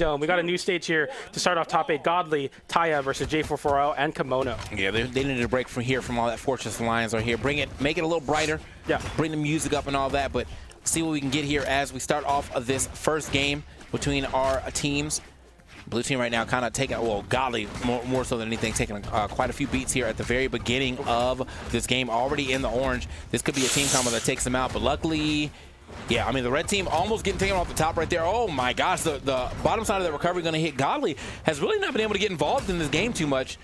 Dome. We got a new stage here to start off top 8. Godly, TAYA versus J44L and Kimono. Yeah, they needed a break from here, from all that Fortress Alliance right here. Bring it, make it a little brighter. Yeah. Bring the music up and all that, but see what we can get here as we start off of this first game between our teams. Blue team right now kind of taking, well, Godly more so than anything, taking quite a few beats here at the very beginning of this game, already in the orange. This could be a team combo that takes them out, but luckily, yeah, I mean, the red team almost getting taken off the top right there. Oh my gosh, the bottom side of the recovery going to hit. Godly has really not been able to get involved in this game too much.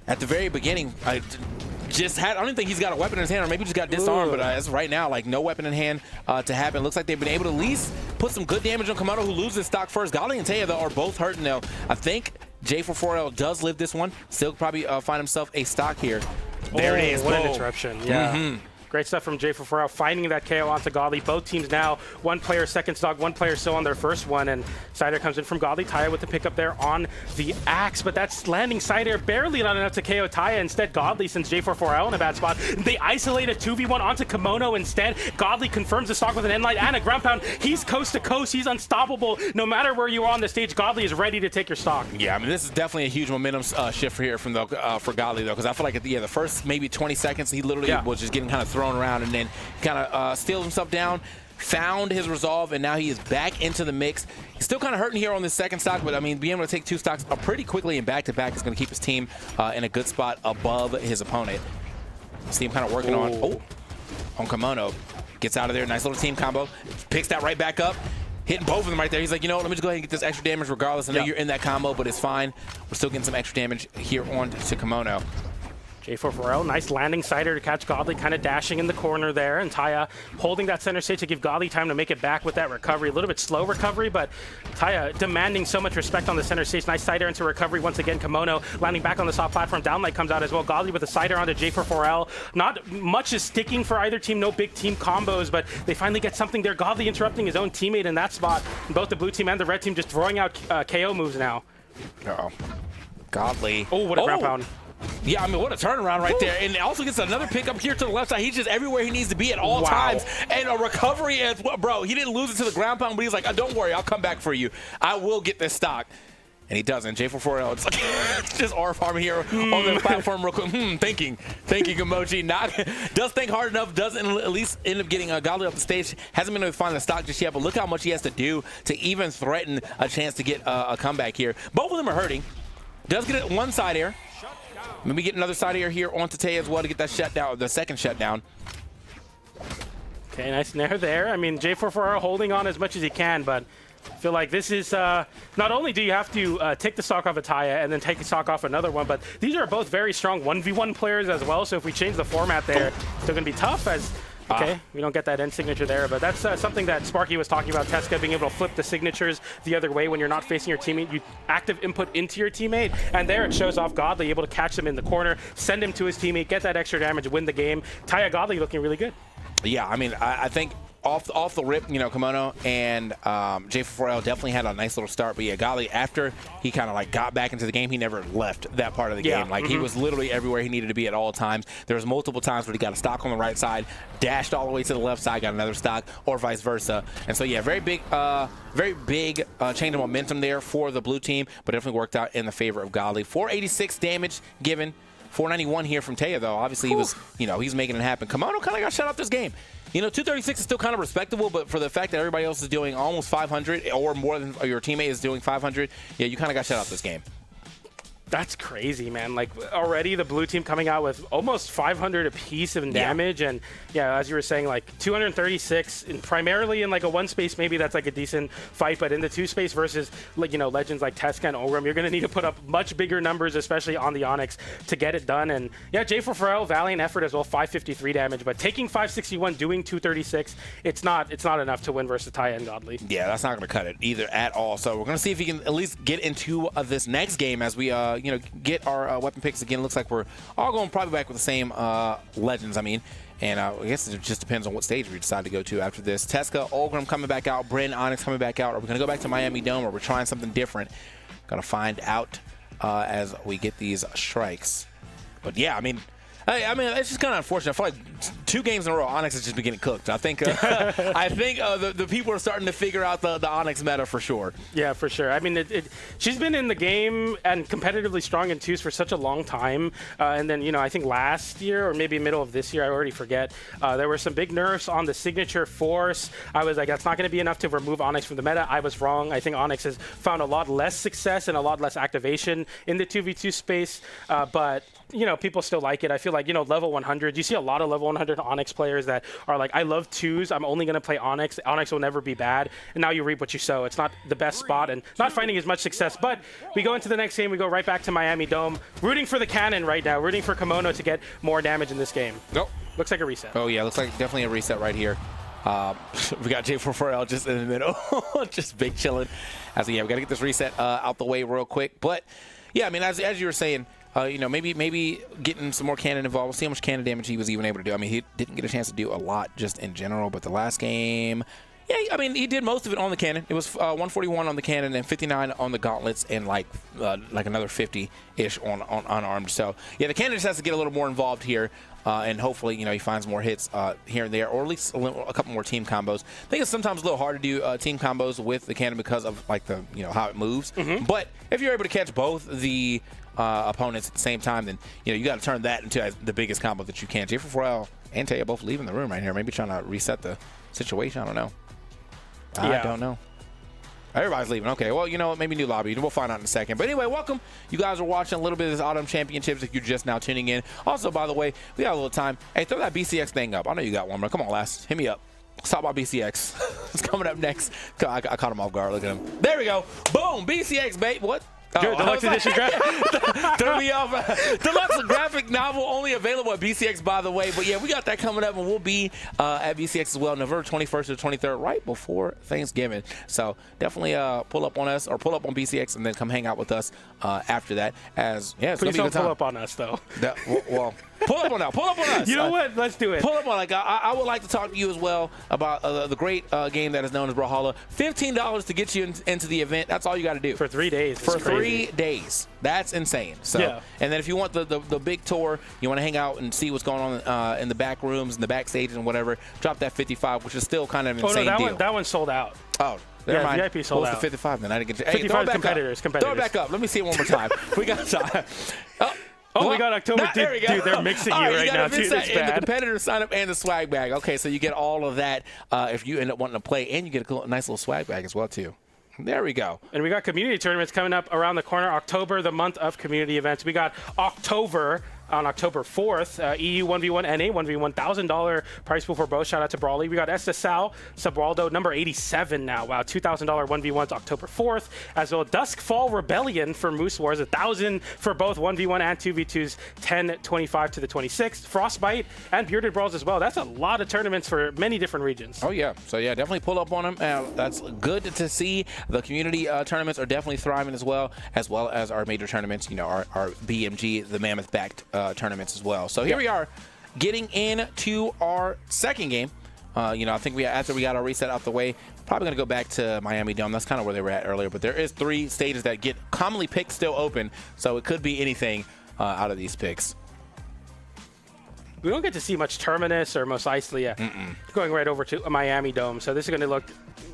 At the very beginning, I don't even think he's got a weapon in his hand, or maybe just got disarmed, but as of right now, like, no weapon in hand to happen. Looks like they've been able to at least put some good damage on Kimono, who loses stock first. Godly and TAYA, though, are both hurting now. I think J44L does live this one. Still probably find himself a stock here. There it is. What an interruption. Yeah. Great stuff from J44L, finding that KO onto Godly. Both teams now, one player second stock, one player still on their first one, and Cider comes in from Godly. TAYA with the pickup there on the axe, but that's landing Cider barely not enough to KO TAYA. Instead, Godly, since J44L in a bad spot, they isolate a 2v1 onto Kimono instead. Godly confirms the stock with an endlight and a ground pound. He's coast to coast. He's unstoppable. No matter where you are on the stage, Godly is ready to take your stock. Yeah, I mean, this is definitely a huge momentum shift here from for Godly, though, because I feel like the first maybe 20 seconds, he literally was just getting kind of thrown around, and then kind of steals himself down, found his resolve, and now he is back into the mix. He's still kind of hurting here on this second stock, but I mean, being able to take 2 stocks pretty quickly and back-to-back is going to keep his team in a good spot above his opponent. See him kind of working on Kimono. Gets out of there, nice little team combo. Picks that right back up, hitting both of them right there. He's like, you know what, let me just go ahead and get this extra damage regardless. I know you're in that combo, but it's fine. We're still getting some extra damage here on to Kimono. J44L, nice landing Cider to catch Godly, kind of dashing in the corner there, and TAYA holding that center stage to give Godly time to make it back with that recovery. A little bit slow recovery, but TAYA demanding so much respect on the center stage. Nice Cider into recovery once again. Kimono landing back on the soft platform. Downlight comes out as well. Godly with a Cider onto J44L. Not much is sticking for either team. No big team combos, but they finally get something there. Godly interrupting his own teammate in that spot. Both the blue team and the red team just throwing out KO moves now. Uh-oh. Godly. Oh, what a ground pound. Yeah, I mean, what a turnaround right there. And also gets another pickup here to the left side. He's just everywhere he needs to be at all times. And a recovery as well. Bro, he didn't lose it to the ground pound, but he's like, don't worry, I'll come back for you. I will get this stock. And he doesn't. J44L, it's like just R farming here on the platform real quick. Thinking emoji. Does think hard enough, doesn't at least end up getting Godly off the stage. Hasn't been able to find the stock just yet, but look how much he has to do to even threaten a chance to get a comeback here. Both of them are hurting. Does get one side air. Maybe get another side air here onto TAYA as well to get that shutdown, the second shutdown. Okay, nice nair there. I mean, J44 holding on as much as he can, but I feel like this is, not only do you have to take the stock off of TAYA and then take the stock off another one, but these are both very strong 1v1 players as well, so if we change the format there, it's still going to be tough as... Okay, we don't get that end signature there, but that's something that Sparky was talking about, Teska being able to flip the signatures the other way when you're not facing your teammate. You active input into your teammate, and there it shows off Godly, able to catch him in the corner, send him to his teammate, get that extra damage, win the game. TAYA Godly looking really good. Yeah, I mean, I think off the rip, you know, Kimono and J44L definitely had a nice little start. But yeah, Godly, after he kind of like got back into the game, he never left that part of the game. Like he was literally everywhere he needed to be at all times. There was multiple times where he got a stock on the right side, dashed all the way to the left side, got another stock, or vice versa. And so yeah, very big change of momentum there for the blue team, but definitely worked out in the favor of Godly. 486 damage given. 491 here from TAYA, though. Obviously, he was, you know, he's making it happen. Kimono kind of got shut out this game. You know, 236 is still kind of respectable, but for the fact that everybody else is doing almost 500 or more than your teammate is doing 500, yeah, you kind of got shut out this game. That's crazy, man. Like, already the blue team coming out with almost 500 apiece of damage. And, yeah, as you were saying, like, 236, and primarily in, like, a one space, maybe that's, like, a decent fight. But in the two space versus, like, you know, legends like Teska and Ogram, you're going to need to put up much bigger numbers, especially on the Onyx, to get it done. And, yeah, J44L, valiant effort as well, 553 damage. But taking 561, doing 236, it's not enough to win versus TAYA and Godly. Yeah, that's not going to cut it either at all. So we're going to see if he can at least get into this next game as we, you know, get our weapon picks again. Looks like we're all going probably back with the same legends, I mean. And I guess it just depends on what stage we decide to go to after this. Teska, Olgram coming back out, Bryn, Onyx coming back out. Are we going to go back to Miami Dome, or we're trying something different? Going to find out as we get these strikes. But yeah, I mean, it's just kind of unfortunate. I feel like 2 games in a row, Onyx has just been getting cooked. I think the people are starting to figure out the Onyx meta for sure. Yeah, for sure. I mean, she's been in the game and competitively strong in 2s for such a long time. And then, I think last year or maybe middle of this year, I already forget, there were some big nerfs on the signature force. I was like, that's not going to be enough to remove Onyx from the meta. I was wrong. I think Onyx has found a lot less success and a lot less activation in the 2v2 space. But people still like it. I feel like, level 100, you see a lot of level 100 Onyx players that are like, I love 2s. I'm only going to play Onyx. Onyx will never be bad. And now you reap what you sow. It's not the best spot and not finding as much success. But we go into the next game. We go right back to Miami Dome. Rooting for the cannon right now. Rooting for Kimono to get more damage in this game. Nope. Looks like a reset. Oh, yeah. Looks like definitely a reset right here. We got J44L just in the middle. Just big chilling. We got to get this reset out the way real quick. But, yeah, I mean, as you were saying, maybe getting some more cannon involved. We'll see how much cannon damage he was even able to do. I mean, he didn't get a chance to do a lot just in general, but the last game, yeah, I mean, he did most of it on the cannon. It was 141 on the cannon and 59 on the gauntlets and like another 50-ish on unarmed. So, yeah, the cannon just has to get a little more involved here. And hopefully, he finds more hits here and there, or at least a couple more team combos. I think it's sometimes a little hard to do team combos with the cannon because of like the how it moves. But if you're able to catch both the opponents at the same time, then you got to turn that into the biggest combo that you can. J44L and TAYA both leaving the room right here, maybe trying to reset the situation. I don't know. I don't know. Everybody's leaving. Okay, well, you know what? Maybe new lobby. We'll find out in a second. But anyway, welcome. You guys are watching a little bit of this Autumn Championships if you're just now tuning in. Also, by the way, we got a little time. Hey, throw that BCX thing up. I know you got one, but come on, Last. Hit me up. Let's talk about BCX. It's coming up next. I caught him off guard. Look at him. There we go. Boom. BCX, babe. What? Good, Deluxe Edition graphic. Threw me off. Deluxe graphic novel only available at BCX, by the way. But yeah, we got that coming up, and we'll be at BCX as well, November 21st to 23rd, right before Thanksgiving. So definitely pull up on us or pull up on BCX and then come hang out with us after that. Please don't pull up on us, though. Well, pull up on us. Pull up on us. You know what? Let's do it. Pull up on. I would like to talk to you as well about the great game that is known as Brawlhalla. $15 to get you into the event. That's all you got to do for 3 days. For 3 days. That's insane. So, yeah. And then if you want the big tour, you want to hang out and see what's going on in the back rooms and the backstage and whatever. Drop that 55, which is still kind of an insane deal. That one sold out. Oh. Never mind. VIP sold out. What's the 55 then? I didn't get you. 55 competitors. Throw it back up. Let me see it one more time. We got time. Oh, we got October. Dude, they're mixing you right now, too. That's bad. And the competitor sign up and the swag bag. Okay, so you get all of that if you end up wanting to play, and you get a nice little swag bag as well, too. There we go. And we got community tournaments coming up around the corner. October, the month of community events. We got October on October 4th, EU 1v1 NA 1v1 $1,000 prize pool for both. Shout out to Brawly. We got Estasal Sabualdo, number 87 now. Wow, $2,000 1v1s October 4th. As well, Duskfall Rebellion for Moose Wars, $1,000 for both 1v1 and 2v2s, 10/25 to the 26th. Frostbite and Bearded Brawls as well. That's a lot of tournaments for many different regions. Oh yeah, so yeah, definitely pull up on them. That's good to see. The community tournaments are definitely thriving as well as our major tournaments. Our BMG, the Mammoth-backed tournaments as well. So here we are, getting into our second game. I think after we got our reset out the way, probably going to go back to Miami Dome. That's kind of where they were at earlier. But there is 3 stages that get commonly picked still open, so it could be anything out of these picks. We don't get to see much Terminus or Mos Eisley yet. Going right over to Miami Dome. So this is going to look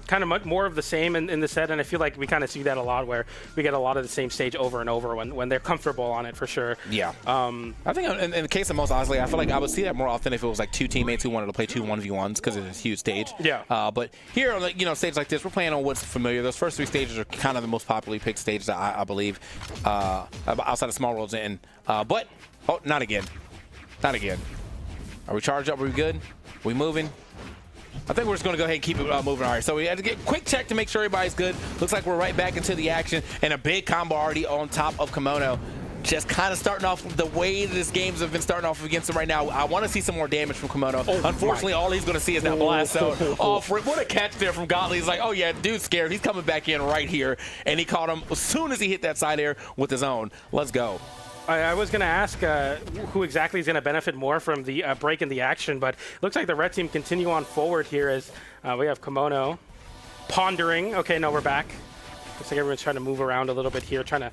kind of much more of the same in the set, and I feel like we kind of see that a lot where we get a lot of the same stage over and over when they're comfortable on it, for sure. Yeah. I think in the case of Mos Eisley, I feel like I would see that more often if it was like 2 teammates who wanted to play 2 1v1s because it's a huge stage. Yeah. But here on stage like this, we're playing on what's familiar. Those first 3 stages are kind of the most popularly picked stages, I believe, outside of Small Worlds. But not again. Not again. Are we charged up? Are we good? Are we moving? I think we're just going to go ahead and keep it moving. All right, so we had to get a quick check to make sure everybody's good. Looks like we're right back into the action, and a big combo already on top of Kimono. Just kind of starting off the way this games have been starting off against him right now. I want to see some more damage from Kimono. Unfortunately, all he's going to see is that blast zone. What a catch there from Godly. He's like, oh yeah, dude's scared. He's coming back in right here, and he caught him as soon as he hit that side air with his own. Let's go. I was going to ask who exactly is going to benefit more from the break in the action, but it looks like the red team continue on forward here as we have Kimono pondering. Okay, no, we're back. Looks like everyone's trying to move around a little bit here, trying to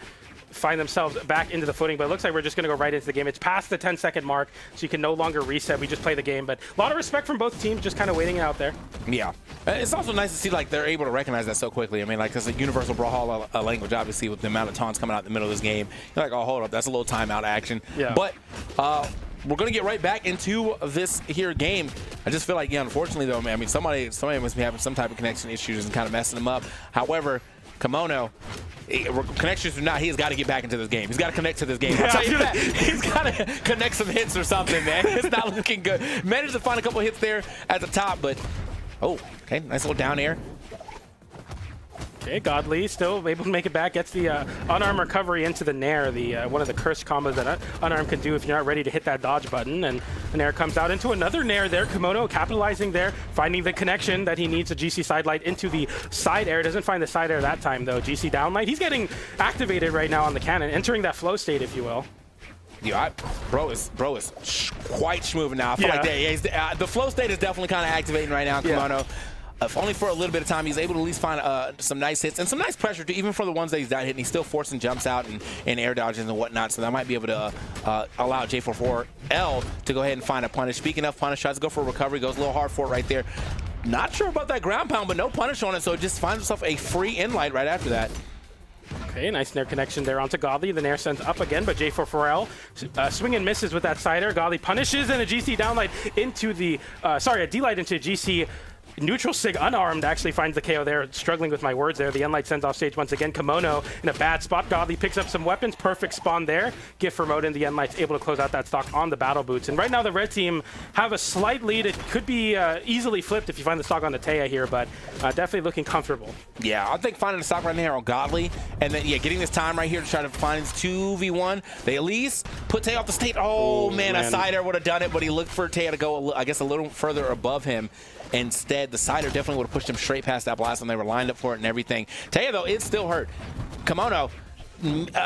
find themselves back into the footing, but it looks like we're just going to go right into the game. It's past the 10-second mark, so you can no longer reset. We just play the game, but a lot of respect from both teams, just kind of waiting it out there. Yeah. It's also nice to see like they're able to recognize that so quickly. I mean, like, it's a universal Brawlhalla language, obviously, with the amount of taunts coming out in the middle of this game. You're like, oh, hold up, that's a little timeout action. Yeah. But we're going to get right back into this here game. I just feel like, yeah, unfortunately, though, man, I mean, somebody must be having some type of connection issues and kind of messing them up. However, Kimono, connections or not, he's got to get back into this game. He's got to connect to this game. I'll tell you that. He's got to connect some hits or something, man. It's not looking good. Managed to find a couple hits there at the top, but, oh, okay, nice little down air. Okay, Godly still able to make it back, gets the unarmed recovery into the Nair, one of the cursed combos that unarmed can do if you're not ready to hit that dodge button. And the Nair comes out into another Nair there. Kimono capitalizing there, finding the connection that he needs. A GC side light into the side air. Doesn't find the side air that time though. GC down light. He's getting activated right now on the cannon, entering that flow state, if you will. Yeah, bro is quite smooth now. I feel like the flow state is definitely kind of activating right now, Kimono. Yeah. If only for a little bit of time, he's able to at least find some nice hits and some nice pressure, too, even for the ones that he's not hitting. He's still forcing jumps out and air dodges and whatnot, so that might be able to allow J44L to go ahead and find a punish. Speaking of punish, tries to go for a recovery, goes a little hard for it right there. Not sure about that ground pound, but no punish on it, so it just finds himself a free in-light right after that. Okay, nice Nair connection there onto Godly. The Nair sends up again, but J44L swing and misses with that side air. Godly punishes, and a GC downlight into the, a D-light into GC. Neutral Sig unarmed actually finds the KO there. Struggling with my words there. The N-Light sends off stage once again. Kimono in a bad spot. Godly picks up some weapons. Perfect spawn there. Gift for Moden. The N-Light's able to close out that stock on the battle boots. And right now the red team have a slight lead. It could be easily flipped if you find the stock on the TAYA here, but definitely looking comfortable. Yeah, I think finding the stock right here on Godly, and then, getting this time right here to try to find his 2v1. They at least put TAYA off the stage. Oh, man, a side air would have done it, but he looked for TAYA to go, I guess, a little further above him. Instead, the sider definitely would have pushed him straight past that blast when they were lined up for it and everything. TAYA, though, it still hurt. Kimono,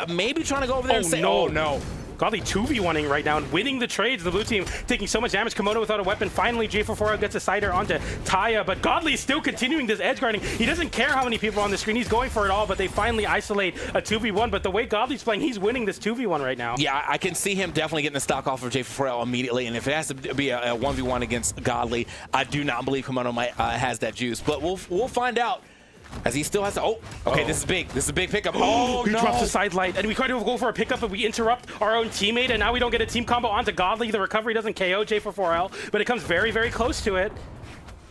maybe trying to go over there and say, oh, no. Godly 2v1ing right now and winning the trades. The blue team taking so much damage. Kimono without a weapon. Finally, J44L gets a sider onto TAYA, but Godly is still continuing this edge guarding. He doesn't care how many people are on the screen. He's going for it all, but they finally isolate a 2v1. But the way Godly's playing, he's winning this 2v1 right now. Yeah, I can see him definitely getting the stock off of J44L immediately. And if it has to be a 1v1 against Godly, I do not believe Kimono has that juice. But we'll find out. As he still has to, this is big. This is a big pickup. He drops the side light, and we try to go for a pickup, but we interrupt our own teammate, and now we don't get a team combo onto Godly. The recovery doesn't KO J44L, but it comes very, very close to it.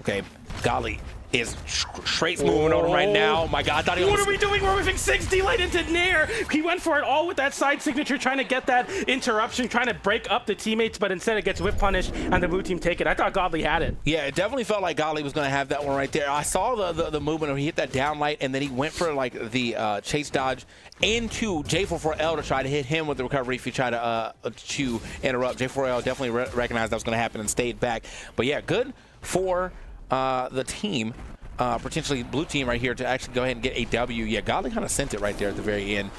Okay, Godly is straight moving on him right now. Oh my God, I thought he was... What are we doing? We're moving 6 D-light into Nair. He went for it all with that side signature, trying to get that interruption, trying to break up the teammates, but instead it gets whip punished, and the blue team take it. I thought Godly had it. Yeah, it definitely felt like Godly was going to have that one right there. I saw the movement where he hit that down light, and then he went for like the chase dodge into J44L to try to hit him with the recovery if he tried to interrupt. J44L definitely recognized that was going to happen and stayed back. But yeah, good for the team, potentially blue team right here, to actually go ahead and get a W. Yeah, Godly kind of sent it right there at the very end.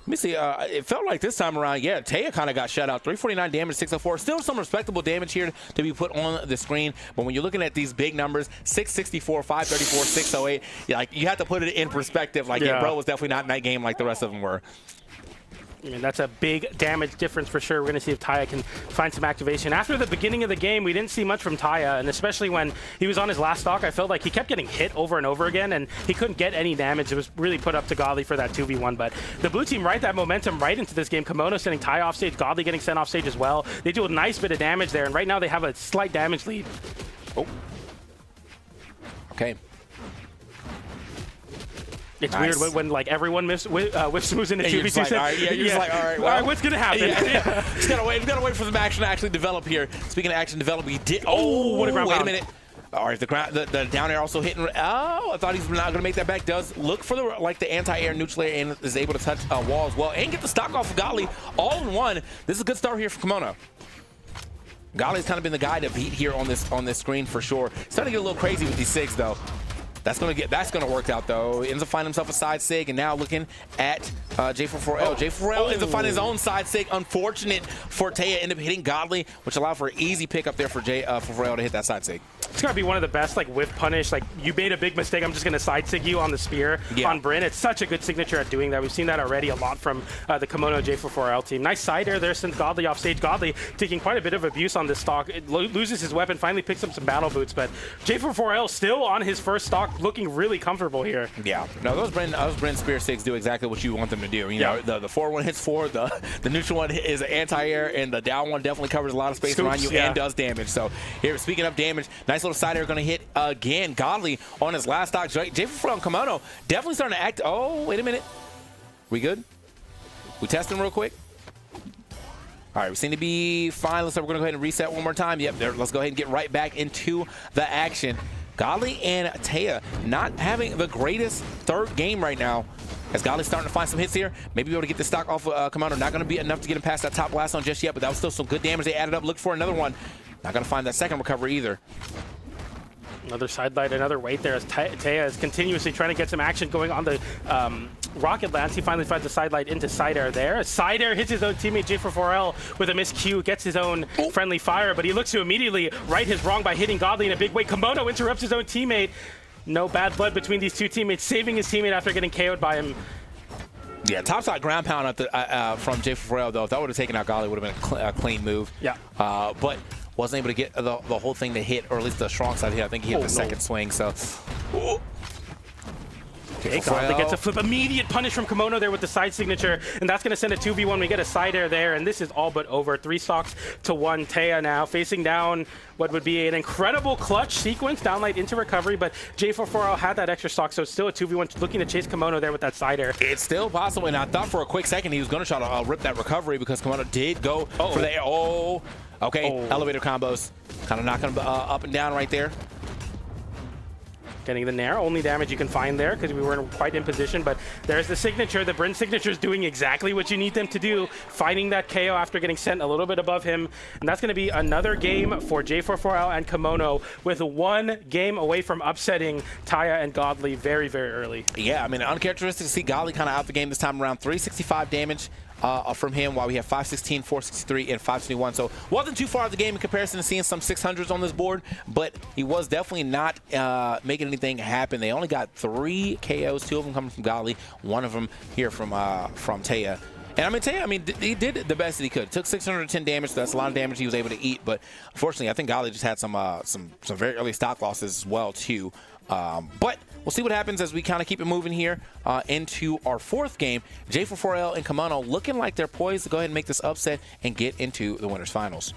Let me see. It felt like this time around, TAYA kind of got shut out. 349 damage, 604. Still some respectable damage here to be put on the screen. But when you're looking at these big numbers, 664, 534, 608, you have to put it in perspective. Bro was definitely not in that game like the rest of them were. I mean, that's a big damage difference for sure. We're going to see if TAYA can find some activation. After the beginning of the game, we didn't see much from TAYA, and especially when he was on his last stock, I felt like he kept getting hit over and over again, and he couldn't get any damage. It was really put up to Godly for that 2v1, but the blue team that momentum right into this game. Kimono sending TAYA off stage, Godly getting sent off stage as well. They do a nice bit of damage there, and right now they have a slight damage lead. Okay. It's weird when everyone whiffs moves into 2v2. All right, what's gonna happen? Just gotta wait for some action to actually develop here. Speaking of action develop, he did. What a ground wait pound. a minute. All right, the down air also hitting. Oh, I thought he was not gonna make that back. Does look for the anti-air neutral air and is able to touch wall as well and get the stock off of Godly all in one. This is a good start here for Kimono. Godly's kind of been the guy to beat here on this screen for sure. Starting to get a little crazy with these SIGs though. That's gonna work out though. Ends up finding himself a side sig, and now looking at J44L. J44L ends up finding his own side sig. Unfortunate for TAYA, ended up hitting Godly, which allowed for an easy pick up there for J44L to hit that side sig. it's got to be one of the best, like, whiff punish. Like, you made a big mistake, I'm just going to side sig you on the spear on Bryn. It's such a good signature at doing that. We've seen that already a lot from the Kimono J44L team. Nice side air there since Godly off stage. Godly taking quite a bit of abuse on this stock. It loses his weapon, finally picks up some battle boots, but J44L still on his first stock, looking really comfortable here. Yeah, no, those Bryn spear sticks do exactly what you want them to do. You know, the forward one hits forward, the neutral one is anti-air, and the down one definitely covers a lot of space around you and does damage. So here, speaking of damage, nice little side air going to hit again. Godly on his last stock. J44L and Kimono definitely starting to act. Oh, wait a minute. We good? We testing real quick? All right, we seem to be fine. So we're going to go ahead and reset one more time. Yep, there, let's go ahead and get right back into the action. Godly and TAYA not having the greatest third game right now. As Godly's starting to find some hits here, maybe be able to get the stock off of Kimono. Not going to be enough to get him past that top blast on just yet, but that was still some good damage. They added up. Look for another one. Not going to find that second recovery either. Another sidelight, another weight there as TAYA is continuously trying to get some action going on the rocket lance. He finally finds the sidelight into side air there. Side air hits his own teammate J44L with a miscue, gets his own friendly fire, but he looks to immediately right his wrong by hitting Godly in a big way. Kimono interrupts his own teammate. No bad blood between these two teammates, saving his teammate after getting KO'd by him. Yeah, topside ground pound at the, from J44L, though. If that would have taken out Godly, it would have been a clean move. Yeah. But wasn't able to get the whole thing to hit, or at least the strong side hit. I think he hit the second swing, so. Godly gets a flip. Immediate punish from Kimono there with the side signature, and that's going to send a 2v1. We get a side air there, and this is all but over. 3 stocks to 1. TAYA now facing down what would be an incredible clutch sequence, downlight into recovery, but J44L had that extra stock, so it's still a 2v1 looking to chase Kimono there with that side air. It's still possible, and I thought for a quick second he was going to try to rip that recovery because Kimono did go for the air. Okay, elevator combos. Kind of knocking him up and down right there. Getting the nair, only damage you can find there because we weren't quite in position, but there's the signature. The Bryn signature is doing exactly what you need them to do, finding that KO after getting sent a little bit above him, and that's going to be another game for J44L and Kimono with 1 game away from upsetting TAYA and Godly very, very early. Yeah, I mean, uncharacteristic to see Godly kind of out the game this time around. 365 damage from him, while we have 516, 463, and 521. So wasn't too far out of the game in comparison to seeing some 600s on this board, but he was definitely not making anything happen. They only got 3 KOs, 2 of them coming from Godly, 1 of them here from TAYA. And I mean, TAYA, he did the best that he could. Took 610 damage, so that's a lot of damage he was able to eat. But unfortunately, I think Godly just had some very early stock losses as well too. But we'll see what happens as we kind of keep it moving here into our 4th game. J44L and Kimono looking like they're poised to go ahead and make this upset and get into the winners finals.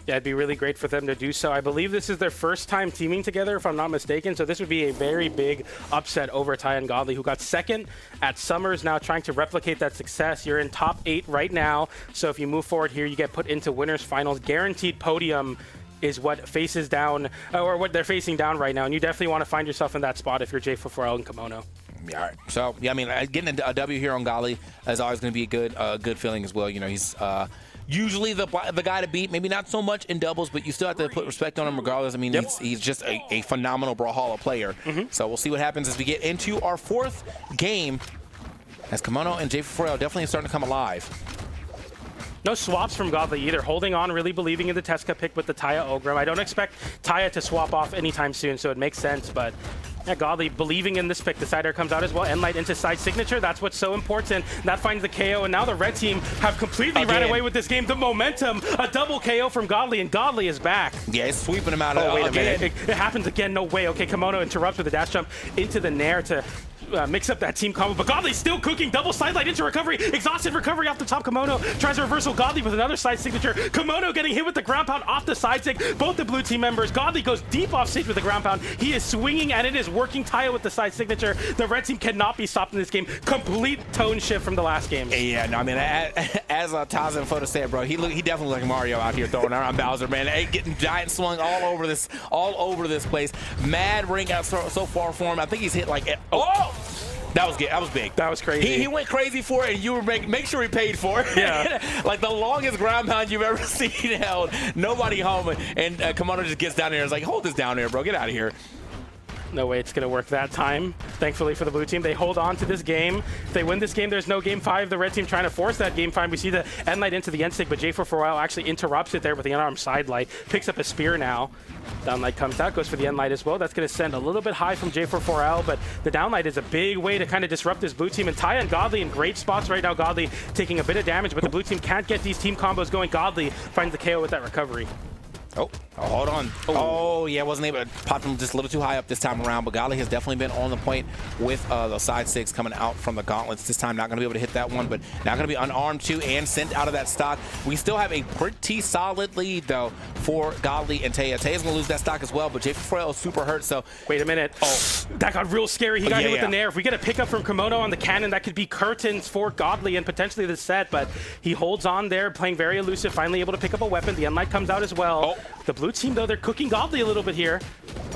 Yeah, it'd be really great for them to do so. I believe this is their first time teaming together, if I'm not mistaken, so this would be a very big upset over TAYA and Godly, who got 2nd at Summers, now trying to replicate that success. You're in top 8 right now, so if you move forward here, you get put into winners finals. Guaranteed podium is what faces down, or what they're facing down right now, and you definitely want to find yourself in that spot if you're J44L and Kimono. Yeah, all right. So, yeah, I mean, getting a W here on Godly is always going to be a good feeling as well. You know, he's usually the guy to beat, maybe not so much in doubles, but you still have to put respect on him regardless. I mean, he's just a phenomenal Brawlhalla player. So we'll see what happens as we get into our 4th game, as Kimono and J44L definitely starting to come alive. No swaps from Godly either. Holding on, really believing in the Teska pick with the TAYA Ogrim. I don't expect TAYA to swap off anytime soon, so it makes sense, but yeah, Godly believing in this pick. The side air comes out as well. Endlight into side signature. That's what's so important. That finds the KO, and now the red team have completely ran away with this game. The momentum, a double KO from Godly, and Godly is back. Yeah, it's sweeping him out. Wait a minute. It happens again. No way. Okay, Kimono interrupts with a dash jump into the nair to mix up that team combo, but Godly's still cooking. Double sidelight into recovery. Exhausted recovery off the top. Kimono tries a reversal. Godly with another side signature. Kimono getting hit with the ground pound off the side sig. Both the blue team members. Godly goes deep off stage with the ground pound. He is swinging, and it is working. TAYA with the side signature. The red team cannot be stopped in this game. Complete tone shift from the last game. Yeah, no, I mean, as Taz and Photo said, bro, he definitely looks like Mario out here throwing around Bowser, man. Getting giant swung all over this place. Mad ring out so far for him. I think he's hit like that was good. That was big. That was crazy. He went crazy for it, and you were make sure he paid for it. Yeah. Like the longest ground pound you've ever seen held. Nobody home, and Kimono just gets down there and is like, hold this down there, bro. Get out of here. No way it's going to work that time. Thankfully for the blue team, they hold on to this game. If they win this game, there's no game 5. The red team trying to force that game 5. We see the end light into the end stick, but J44L actually interrupts it there with the unarmed side light. Picks up a spear now. Down light comes out, goes for the end light as well. That's going to send a little bit high from J44L, but the down light is a big way to kind of disrupt this blue team. And TAYA and Godly in great spots right now. Godly taking a bit of damage, but the blue team can't get these team combos going. Godly finds the KO with that recovery. Oh, hold on. Oh, yeah, wasn't able to pop him just a little too high up this time around, but Godly has definitely been on the point with the side 6 coming out from the gauntlets. This time not going to be able to hit that one, but now going to be unarmed too and sent out of that stock. We still have a pretty solid lead, though, for Godly and TAYA. TAYA's going to lose that stock as well, but J44L is super hurt, so... Wait a minute. Oh, that got real scary. He got hit with the Nair. If we get a pickup from Kimono on the cannon, that could be curtains for Godly and potentially the set, but he holds on there, playing very elusive, finally able to pick up a weapon. The end light comes out as well. The blue team, though, they're cooking Godly a little bit here.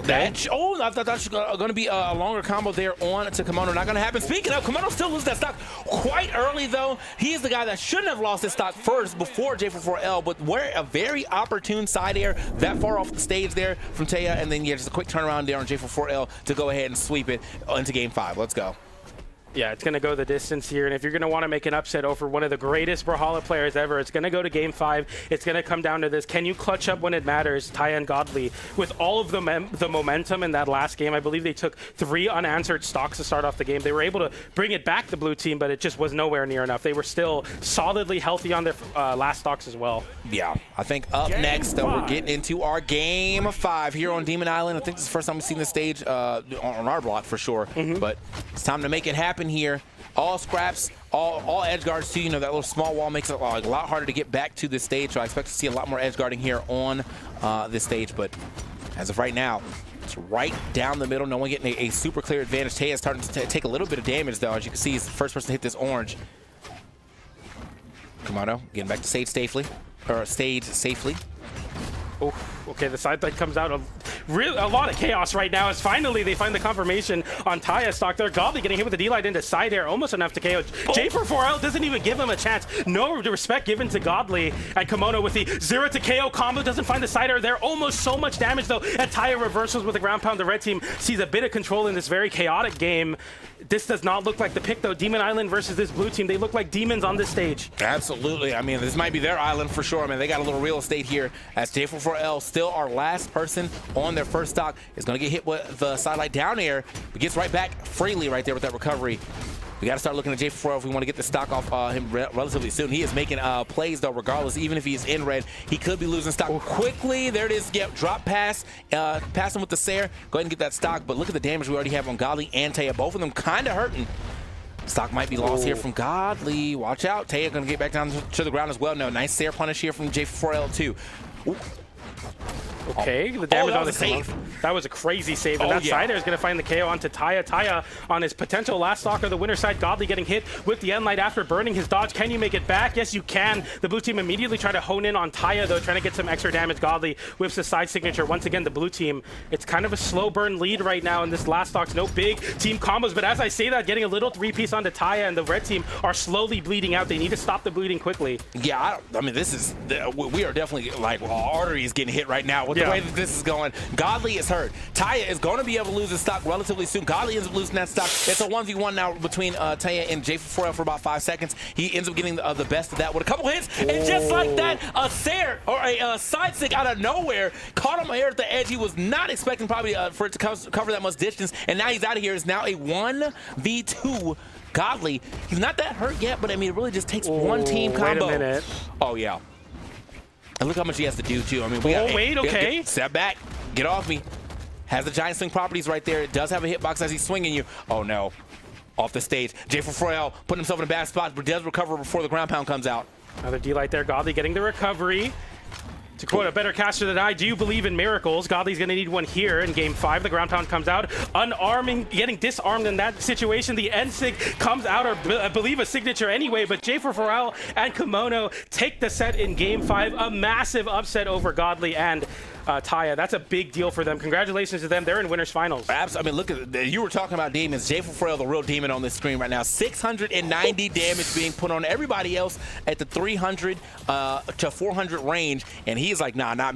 I thought that was going to be a longer combo there on to Kimono. Not going to happen. Speaking of, Kimono still loses that stock quite early, though. He is the guy that shouldn't have lost his stock first before J44L, but where a very opportune side air that far off the stage there from TAYA, and then, yeah, just a quick turnaround there on J44L to go ahead and sweep it into game 5. Let's go. Yeah, it's going to go the distance here, and if you're going to want to make an upset over one of the greatest Brawlhalla players ever, it's going to go to game 5. It's going to come down to this. Can you clutch up when it matters? TAYA and Godly, with all of the momentum in that last game, I believe they took 3 unanswered stocks to start off the game. They were able to bring it back, the blue team, but it just was nowhere near enough. They were still solidly healthy on their last stocks as well. Yeah, I think up next, though, we're getting into our game 5 here on Demon Island. I think this is the first time we've seen the stage on our block for sure, but it's time to make it happen here. All scraps, all edge guards too. You know, that little small wall makes it a lot harder to get back to this stage, so I expect to see a lot more edge guarding here on this stage, but as of right now, it's right down the middle. No one getting a super clear advantage. TAYA is starting to take a little bit of damage, though. As you can see, he's the first person to hit this orange. Kimono getting back to stage safely. Oh, okay, the side light comes out. A lot of chaos right now as finally they find the confirmation on TAYA stock there. Godly getting hit with the D-light into side air, almost enough to KO. J44L doesn't even give him a chance. No respect given to Godly. And Kimono with the 0 to KO combo doesn't find the side air there. Almost so much damage though. And TAYA reversals with the ground pound. The red team sees a bit of control in this very chaotic game. This does not look like the pick though. Demon Island versus this blue team. They look like demons on this stage. Absolutely. I mean, this might be their island for sure. I mean, they got a little real estate here as J44L, still our last person on their first stock, is going to get hit with the sidelight down air, but gets right back freely right there with that recovery. We got to start looking at J44L if we want to get the stock off him relatively soon. He is making plays, though, regardless. Even if he's in red, he could be losing stock quickly. There it is. Yep, drop pass. Pass him with the Sair. Go ahead and get that stock. But look at the damage we already have on Godly and TAYA. Both of them kind of hurting. Stock might be lost here from Godly. Watch out. TAYA going to get back down to the ground as well. No, nice Sair punish here from J44L, too. Ooh. Okay, the damage on the save. That was a crazy save, and that side air is going to find the KO onto TAYA. TAYA on his potential last stock of the winner side. Godly getting hit with the end light after burning his dodge. Can you make it back? Yes, you can. The blue team immediately try to hone in on TAYA, though, trying to get some extra damage. Godly whips the side signature. Once again, the blue team, it's kind of a slow burn lead right now in this last stock's. No big team combos, but as I say that, getting a little 3-piece onto TAYA, and the red team are slowly bleeding out. They need to stop the bleeding quickly. Yeah, I mean, this is, we are definitely, like, our artery is getting hit right now with the way that this is going. Godly is hurt. TAYA is going to be able to lose his stock relatively soon. Godly ends up losing that stock. It's a 1v1 now between TAYA and J44L for about 5 seconds. He ends up getting the best of that with a couple hits, and just like that, a Sair or a side stick out of nowhere caught him here at the edge. He was not expecting probably for it to cover that much distance, and now he's out of here. It's now a 1v2. Godly, he's not that hurt yet, but I mean, it really just takes one team combo. Wait a minute. Oh, yeah. And look how much he has to do, too. I mean, we got, step back. Get off me. Has the giant swing properties right there. It does have a hitbox as he's swinging you. Oh, no. Off the stage. J44L putting himself in a bad spot, but does recover before the ground pound comes out. Another D-light there. Godly getting the recovery. To quote a better caster than I, do you believe in miracles? Godly's going to need one here in game 5. The ground pound comes out. Unarming, getting disarmed in that situation. The N-sig comes out, or I believe a signature anyway, but J44L and Kimono take the set in game 5. A massive upset over Godly and TAYA. That's a big deal for them. Congratulations to them. They're in winners finals. I mean, look at you were talking about demons. J44L, the real demon on this screen right now. 690 damage being put on everybody else at the 300 to 400 range, and he's like, nah, not me.